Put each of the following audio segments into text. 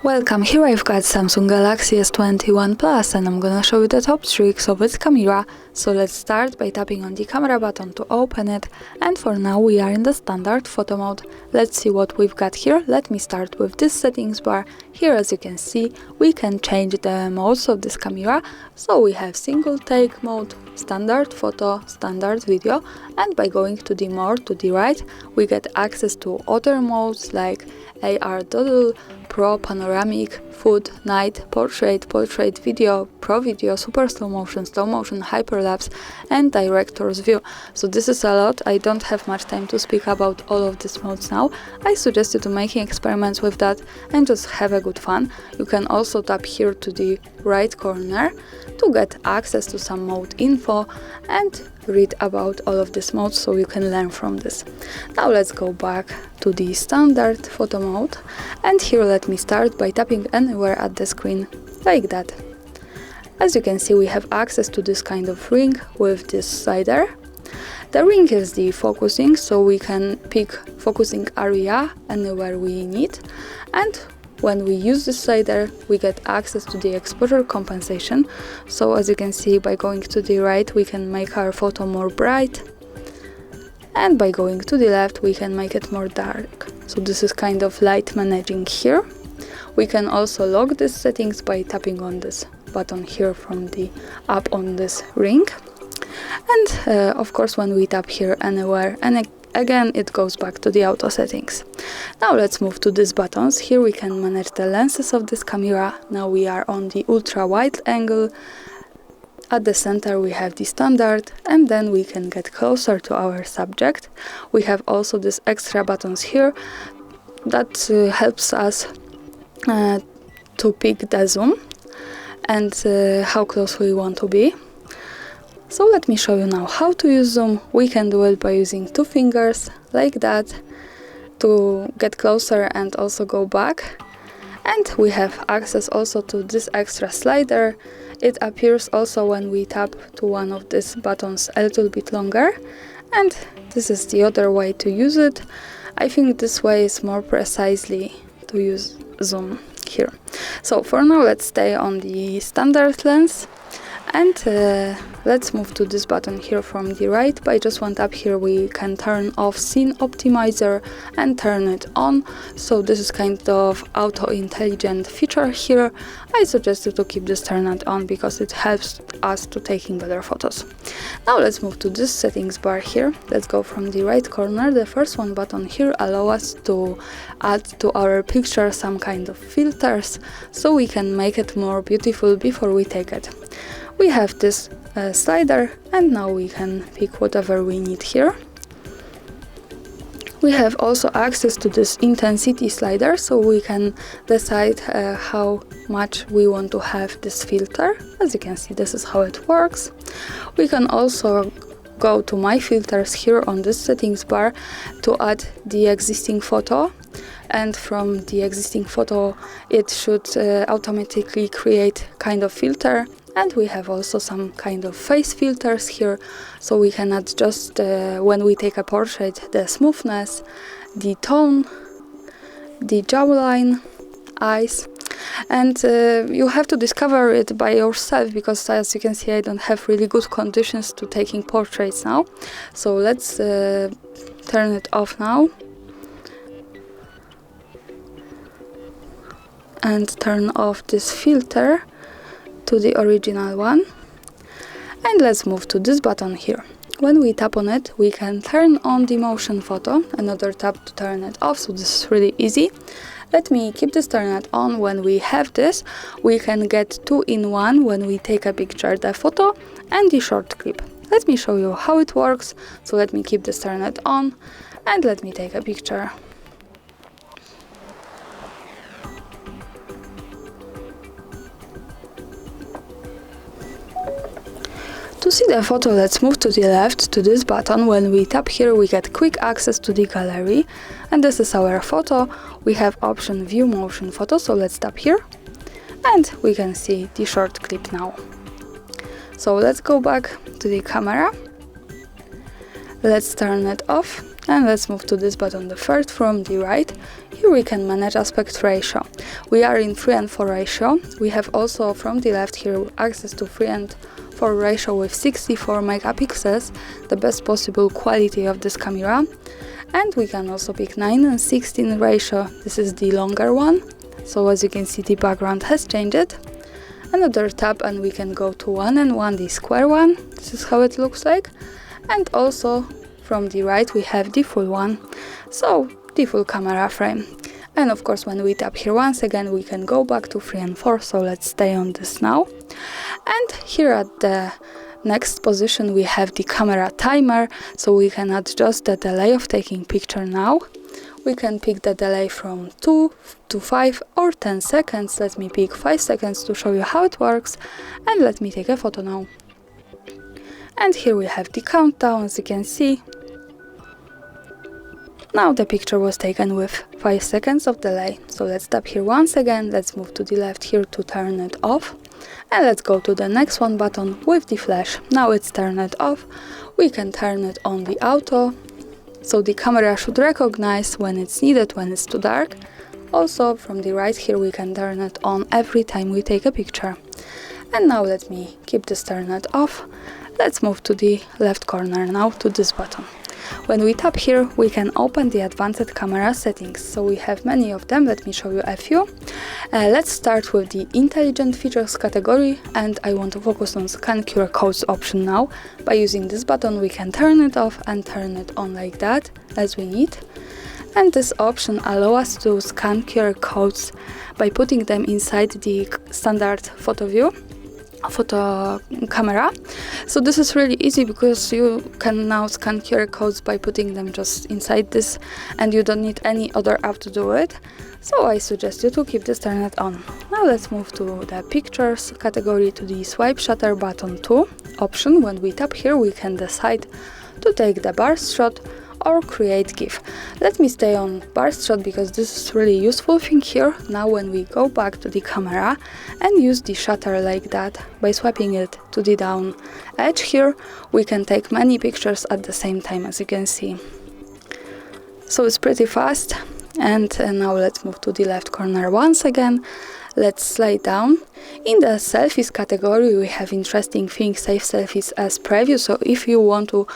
Welcome, here I've got Samsung Galaxy S21 Plus and I'm gonna show you the top tricks of its camera. So let's start by tapping on the camera button to open it, and for now we are in the standard photo mode. Let's see what we've got here. Let me start with this settings bar. Here, as you can see, we can change the modes of this camera. So we have single take mode, standard photo, standard video, and by going to the more to the right we get access to other modes like AR doodle, Pro panoramic, food, night, portrait, portrait video, pro video, super slow motion, hyperlapse, and director's view. So this is a lot. I don't have much time to speak about all of these modes now. I suggest you to making experiments with that and just have a good fun. You can also tap here to the right corner to get access to some mode info and read about all of these modes so you can learn from this. Now let's go back to the standard photo mode, and here let me start by tapping anywhere at the screen like that. As you can see, we have access to this kind of ring with this slider. The ring is the focusing, so we can pick focusing area anywhere we need, and when we use the slider we get access to the exposure compensation. So as you can see, by going to the right we can make our photo more bright, and by going to the left we can make it more dark. So this is kind of light managing here. We can also lock these settings by tapping on this button here from the up on this ring, and of course when we tap here anywhere, and again it goes back to the auto settings. Now let's move to these buttons. Here we can manage the lenses of this camera. Now we are on the ultra wide angle. At the center we have the standard, and then we can get closer to our subject. We have also these extra buttons here that helps us to pick the zoom and how close we want to be. So let me show you now how to use zoom. We can do it by using two fingers like that to get closer and also go back. And we have access also to this extra slider. It appears also when we tap to one of these buttons a little bit longer. And this is the other way to use it. I think this way is more precisely to use zoom here. So for now let's stay on the standard lens. And let's move to this button here from the right. By just one tap here we can turn off scene optimizer and turn it on. So this is kind of auto intelligent feature here. I suggest you to keep this turned on because it helps us to taking better photos. Now let's move to this settings bar here. Let's go from the right corner. The first one button here allow us to add to our picture some kind of filters so we can make it more beautiful before we take it. We have this slider, and now we can pick whatever we need here. We have also access to this intensity slider, so we can decide how much we want to have this filter. As you can see, this is how it works. We can also go to my filters here on this settings bar to add the existing photo, and from the existing photo it should automatically create kind of filter. And we have also some kind of face filters here, so we can adjust when we take a portrait the smoothness, the tone, the jawline, eyes, and you have to discover it by yourself because as you can see I don't have really good conditions to taking portraits now. So let's turn it off now and turn off this filter to the original one, and let's move to this button here. When we tap on it we can turn on the motion photo, another tap to turn it off, so this is really easy. Let me keep this turned on. When we have this we can get 2-in-1 when we take a picture, the photo and the short clip. Let me show you how it works. So let me keep this turned on and let me take a picture. To see the photo, let's move to the left to this button. When we tap here we get quick access to the gallery, and this is our photo. We have option view motion photo, so let's tap here and we can see the short clip now. So let's go back to the camera Let's turn it off and let's move to this button, the third from the right. Here we can manage aspect ratio. We are in 3:4 ratio. We have also from the left here access to 3:4 ratio with 64 megapixels, the best possible quality of this camera. And we can also pick 9:16 ratio. This is the longer one. So as you can see, the background has changed. Another tab and we can go to 1:1, the square one. This is how it looks like. And also from the right we have the full one, so the full camera frame. And of course when we tap here once again we can go back to 3:4, so let's stay on this now. And here at the next position we have the camera timer, so we can adjust the delay of taking picture now. We can pick the delay from 2 to 5 or 10 seconds. Let me pick 5 seconds to show you how it works, and let me take a photo now. And here we have the countdown, as you can see. Now the picture was taken with 5 seconds of delay. So let's tap here once again, let's move to the left here to turn it off. And let's go to the next one button with the flash. Now it's turned it off. We can turn it on the auto, so the camera should recognize when it's needed, when it's too dark. Also from the right here we can turn it on every time we take a picture. And now let me keep this turned off. Let's move to the left corner now to this button. When we tap here, we can open the advanced camera settings. So we have many of them. Let me show you a few. Let's start with the intelligent features category, and I want to focus on scan QR codes option now. By using this button, we can turn it off and turn it on like that, as we need. And this option allows us to scan QR codes by putting them inside the standard photo camera. So this is really easy because you can now scan QR codes by putting them just inside this, and you don't need any other app to do it. So I suggest you to keep this turned on. Now let's move to the pictures category, to the swipe shutter button 2 option. When we tap here we can decide to take the burst shot or create GIF. Let me stay on burst shot because this is really useful thing here. Now when we go back to the camera and use the shutter like that, by swiping it to the down edge here, we can take many pictures at the same time, as you can see. So it's pretty fast. And now let's move to the left corner once again. Let's slide down. In the selfies category we have interesting things, save selfies as preview. So if you want to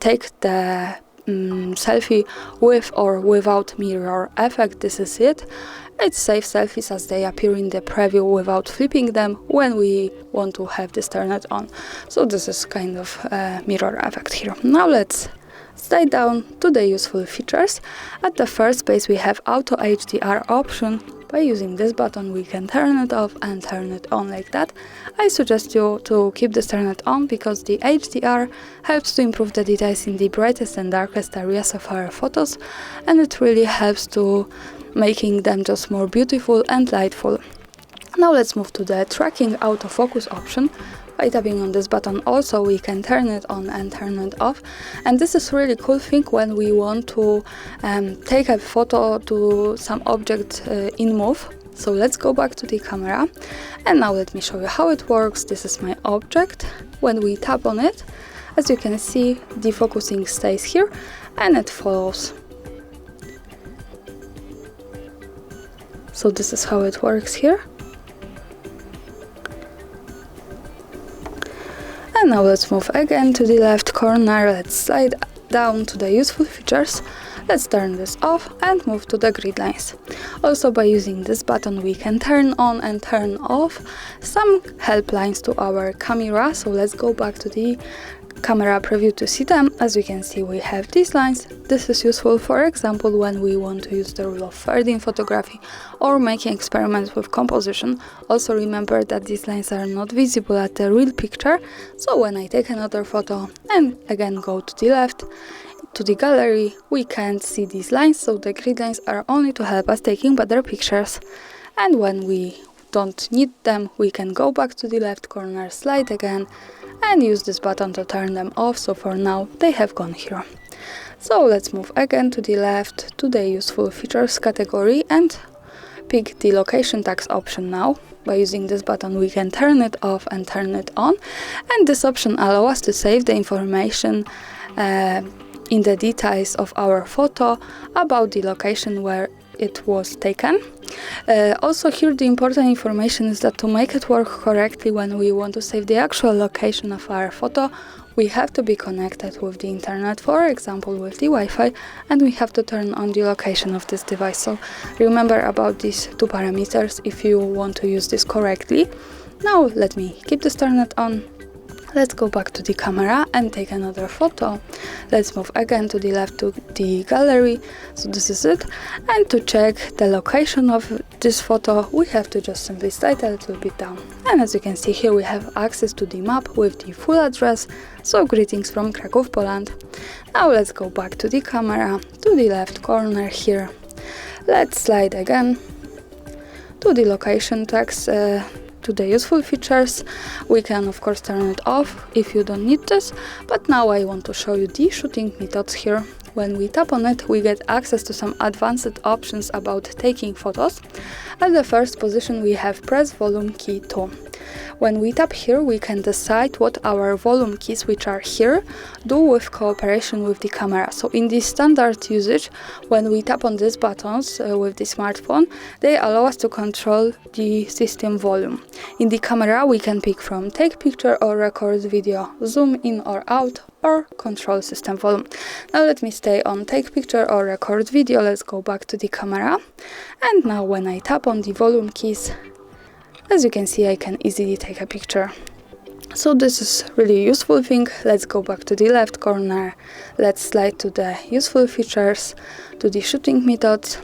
take the selfie with or without mirror effect, this is it. It's save selfies as they appear in the preview without flipping them when we want to have this turned on. So this is kind of a mirror effect here. Now let's slide down to the useful features. At the first place we have auto HDR option. By using this button we can turn it off and turn it on like that. I suggest you to keep this turned on because the HDR helps to improve the details in the brightest and darkest areas of our photos, and it really helps to making them just more beautiful and lightful. Now let's move to the tracking autofocus option. By tapping on this button also we can turn it on and turn it off, and this is really cool thing when we want to take a photo to some object in move. So let's go back to the camera, and now let me show you how it works. This is my object. When we tap on it, as you can see, the focusing stays here and it follows. So this is how it works here. And now let's move again to the left corner. Let's slide down to the useful features. Let's turn this off and move to the grid lines. Also by using this button we can turn on and turn off some help lines to our camera. So let's go back to the camera preview to see them. As you can see we have these lines. This is useful for example when we want to use the rule of third in photography or making experiments with composition. Also remember that these lines are not visible at the real picture, so when I take another photo and again go to the left to the gallery we can't see these lines, so the grid lines are only to help us taking better pictures. And when we don't need them we can go back to the left corner, slide again and use this button to turn them off. So for now they have gone here. So let's move again to the left to the useful features category and pick the location tags option now. By using this button we can turn it off and turn it on, and this option allows us to save the information in the details of our photo about the location where it was taken. Also here the important information is that to make it work correctly, when we want to save the actual location of our photo, we have to be connected with the internet, for example with the Wi-Fi, and we have to turn on the location of this device. So remember about these two parameters if you want to use this correctly. Now let me keep this turned on. Let's go back to the camera and take another photo. Let's move again to the left to the gallery. So this is it. And to check the location of this photo, we have to just simply slide a little bit down. And as you can see here, we have access to the map with the full address. So greetings from Kraków, Poland. Now let's go back to the camera, to the left corner here. Let's slide again to the location text, to the useful features. We can of course turn it off if you don't need this, but now I want to show you the shooting methods here. When we tap on it, we get access to some advanced options about taking photos. At the first position we have press volume key 2. When we tap here, we can decide what our volume keys, which are here, do with cooperation with the camera. So in the standard usage, when we tap on these buttons with the smartphone, they allow us to control the system volume. In the camera, we can pick from take picture or record video, zoom in or out, or control system volume. Now let me stay on take picture or record video. Let's go back to the camera. And now when I tap on the volume keys, as you can see, I can easily take a picture. So this is really useful thing. Let's go back to the left corner. Let's slide to the useful features, to the shooting methods.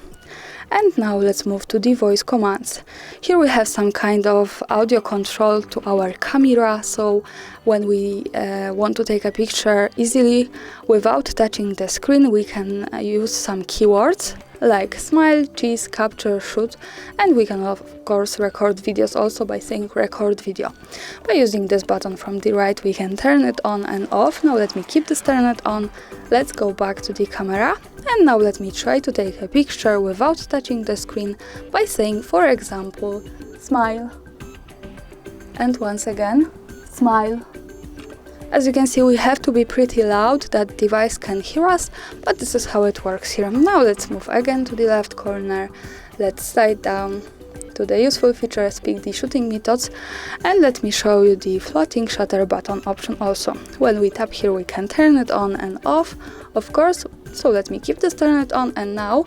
And now let's move to the voice commands. Here we have some kind of audio control to our camera. So when we want to take a picture easily without touching the screen, we can use some keywords like smile, cheese, capture, shoot, and we can of course record videos also by saying record video. By using this button from the right, we can turn it on and off. Now let me keep this turned on. Let's go back to the camera, and now let me try to take a picture without touching the screen by saying, for example, smile, and once again smile. As you can see, we have to be pretty loud that the device can hear us, but this is how it works here. Now let's move again to the left corner. Let's slide down to the useful features, pick the shooting methods, and let me show you the floating shutter button option also. When we tap here, we can turn it on and off, of course. So let me keep this turned on, and now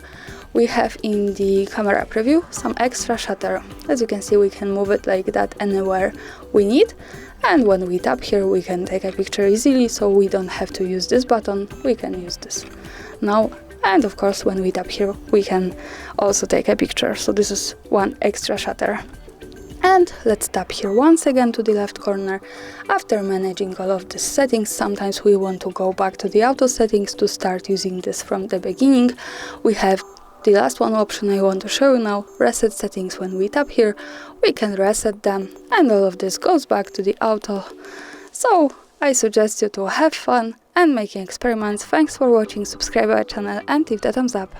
we have in the camera preview some extra shutter. As you can see, we can move it like that anywhere we need. And when we tap here, we can take a picture easily, so we don't have to use this button, we can use this now. And of course, when we tap here, we can also take a picture. So this is one extra shutter. And let's tap here once again to the left corner. After managing all of these settings, sometimes we want to go back to the auto settings to start using this from the beginning. We have the last one option I want to show you now, reset settings. When we tap here, we can reset them, and all of this goes back to the auto. So I suggest you to have fun and making experiments. Thanks for watching, subscribe our channel and leave the thumbs up.